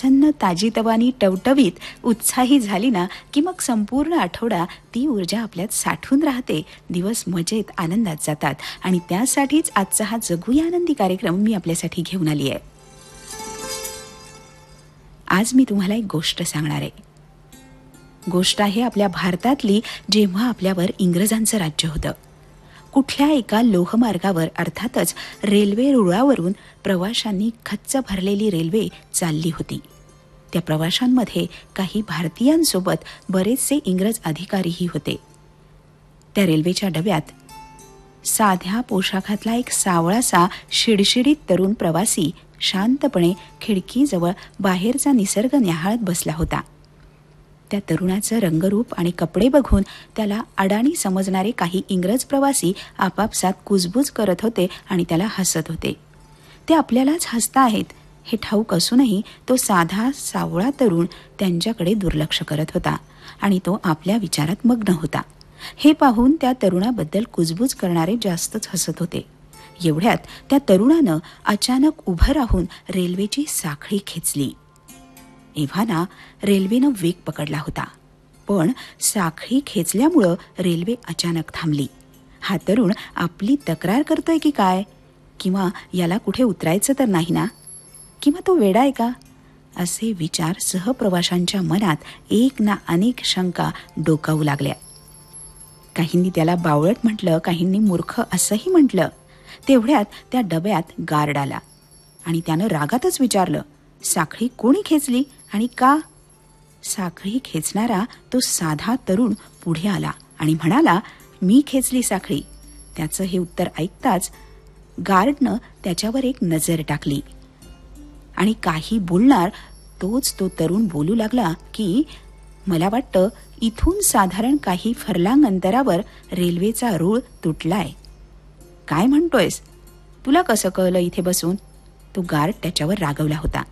प्रसन्न, ताजीतवानी, टवटवीत, उत्साही झाली ना की मग संपूर्ण आठवडा ती ऊर्जा आपल्यात साठून राहते. दिवस मजेत आनंदात जातात आणि त्यासाठीच आजचा हा जगूया आनंदी कार्यक्रम मी आपल्यासाठी घेऊन आली आहे. आज मी तुम्हाला एक गोष्ट सांगणार आहे. गोष्ट आहे आपल्या भारतातली, जेव्हा आपल्यावर इंग्रजांचं राज्य होतं. कुठल्या एका लोहमार्गावर, अर्थातच रेल्वे रुळावरून प्रवाशांनी खच्च भरलेली रेल्वे चालली होती. त्या प्रवाशांमध्ये काही भारतीयांसोबत बरेचसे इंग्रज अधिकारीही होते. त्या रेल्वेच्या डब्यात साध्या पोशाखातला एक सावळासा शिडशिडीत तरुण प्रवासी शांतपणे खिडकीजवळ बाहेरचा निसर्ग न्याहाळत बसला होता. त्या तरुणाचं रंगरूप आणि कपडे बघून त्याला अडाणी समजणारे काही इंग्रज प्रवासी आपापसात कुजबूज करत होते आणि त्याला हसत होते. ते आपल्यालाच हसता आहेत हे ठाऊक असूनही तो साधा सावळा तरुण त्यांच्याकडे दुर्लक्ष करत होता आणि तो आपल्या विचारात मग्न होता. हे पाहून त्या तरुणाबद्दल कुजबूज करणारे जास्तच हसत होते. एवढ्यात त्या तरुणानं अचानक उभं राहून रेल्वेची साखळी खेचली. एव्हाना रेल्वेनं वेग पकडला होता, पण साखळी खेचल्यामुळं रेल्वे अचानक थांबली. हा तरुण आपली तक्रार करतोय की काय? किंवा याला कुठे उतरायचं तर नाही ना? किंवा तो वेडा आहे का? असे विचार सहप्रवाशांच्या मनात एक ना अनेक शंका डोकावू लागल्या. काहींनी त्याला बावळट म्हटलं, काहींनी मूर्ख असंही म्हटलं. तेवढ्यात त्या डब्यात गार्ड आला आणि त्यानं रागातच विचारलं, साखळी कोणी खेचली आणि का? साखळी खेचणारा तो साधा तरुण पुढे आला आणि म्हणाला, मी खेचली साखळी. त्याचं हे उत्तर ऐकताच गार्डनं त्याच्यावर एक नजर टाकली आणि काही बोलणार तोच तो तरुण बोलू लागला की मला वाटतं इथून साधारण काही फरलांग अंतरावर रेल्वेचा रूळ तुटलाय. काय म्हणतोयस? तुला कसं कळलं इथे बसून? तो गार्ड त्याच्यावर रागवला होता.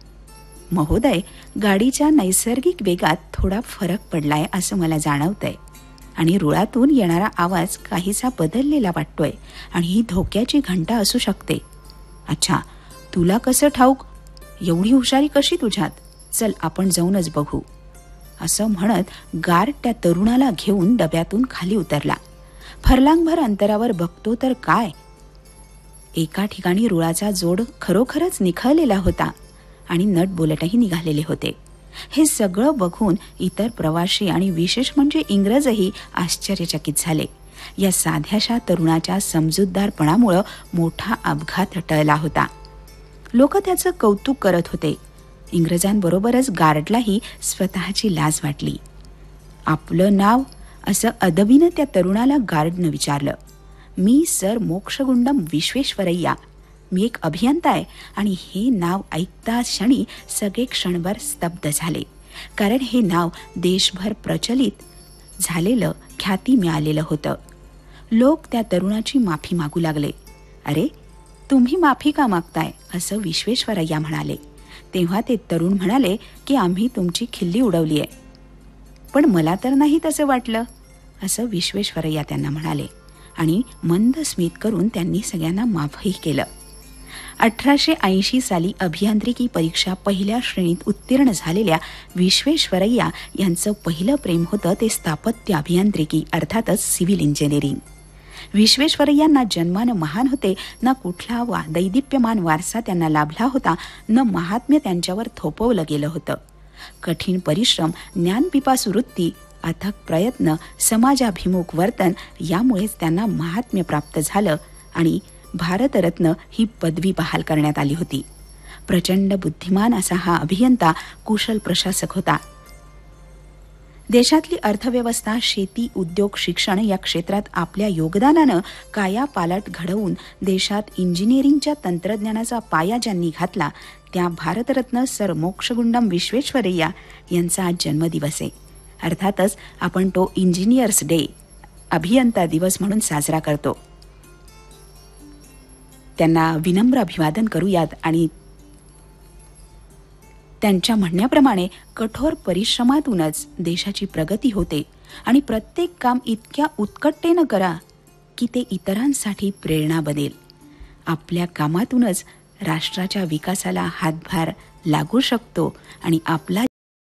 महोदय, गाडीच्या नैसर्गिक वेगात थोडा फरक पडलाय असं मला जाणवतंय आणि रुळातून येणारा आवाज काहीसा बदललेला वाटतोय आणि ही धोक्याची घंटा असू शकते. अच्छा, तुला कसं ठाऊक? एवढी हुशारी कशी तुझ्यात? चल आपण जाऊनच बघू. असं म्हणत गार्ड त्या तरुणाला घेऊन डब्यातून खाली उतरला. फरलांगभर अंतरावर बघतो तर काय, एका ठिकाणी रुळाचा जोड खरोखरच निखळलेला होता आणि नट बोलटही निघालेले होते. हे सगळं बघून इतर प्रवासी आणि विशेष म्हणजे इंग्रजही आश्चर्यचकित झाले. या साध्याशा तरुणाच्या समजूतदारपणामुळं मोठा अपघात टळला होता. लोक त्याचं कौतुक करत होते. इंग्रजांबरोबरच गार्डलाही स्वतःची लाज वाटली. आपलं नाव? असं अदबीनं त्या तरुणाला गार्डनं विचारलं. मी सर मोक्षगुंडम विश्वेश्वरय्या. मी एक अभियंता आहे. आणि हे नाव ऐकता क्षणी सगळे क्षणभर स्तब्ध झाले, कारण हे नाव देशभर प्रचलित झालेलं, ख्याती मिळालेलं होतं. लोक त्या तरुणाची माफी मागू लागले. अरे, तुम्ही माफी का मागताय? असं विश्वेश्वरय्या म्हणाले. तेव्हा ते तरुण म्हणाले की आम्ही तुमची खिल्ली उडवली आहे. पण मला तर नाही तसं वाटलं, असं विश्वेश्वरय्या त्यांना म्हणाले आणि मंद स्मित करून त्यांनी सगळ्यांना माफही केलं. 1880 साली अभियांत्रिकी परीक्षा पहिल्या श्रेणीत उत्तीर्ण झालेल्या विश्वेश्वरय्या यांचं पहिलं प्रेम होतं ते स्थापत्य अभियांत्रिकी, अर्थातच सिव्हिल इंजिनिअरिंग. विश्वेश्वरय्यांना जन्मानं महान होते, न कुठला दैदिप्यमान वारसा त्यांना लाभला होता, न महात्म्य त्यांच्यावर थोपवलं गेलं होतं. कठीण परिश्रम, ज्ञानपिपासू वृत्ती, अथक प्रयत्न, समाजाभिमुख वर्तन यामुळेच त्यांना महात्म्य प्राप्त झालं आणि भारतरत्न ही पदवी बहाल करण्यात आली होती. प्रचंड बुद्धिमान असा हा अभियंता कुशल प्रशासक होता. देशातली अर्थव्यवस्था, शेती, उद्योग, शिक्षण या क्षेत्रात आपल्या योगदानानं कायापालट घडवून देशात इंजिनिअरिंगच्या तंत्रज्ञानाचा पाया ज्यांनी घातला त्या भारतरत्न सर मोक्षगुंडम विश्वेश्वरय्या यांचा आज जन्मदिवस आहे. अर्थातच आपण तो इंजिनियर्स डे, अभियंता दिवस म्हणून साजरा करतो. त्यांना विनम्र अभिवादन करूयात आणि त्यांच्या म्हणण्याप्रमाणे कठोर परिश्रमातूनच देशाची प्रगती होते आणि प्रत्येक काम इतक्या उत्कटतेनं करा की ते इतरांसाठी प्रेरणा बनेल. आपल्या कामातूनच राष्ट्राच्या विकासाला हातभार लागू शकतो आणि आपला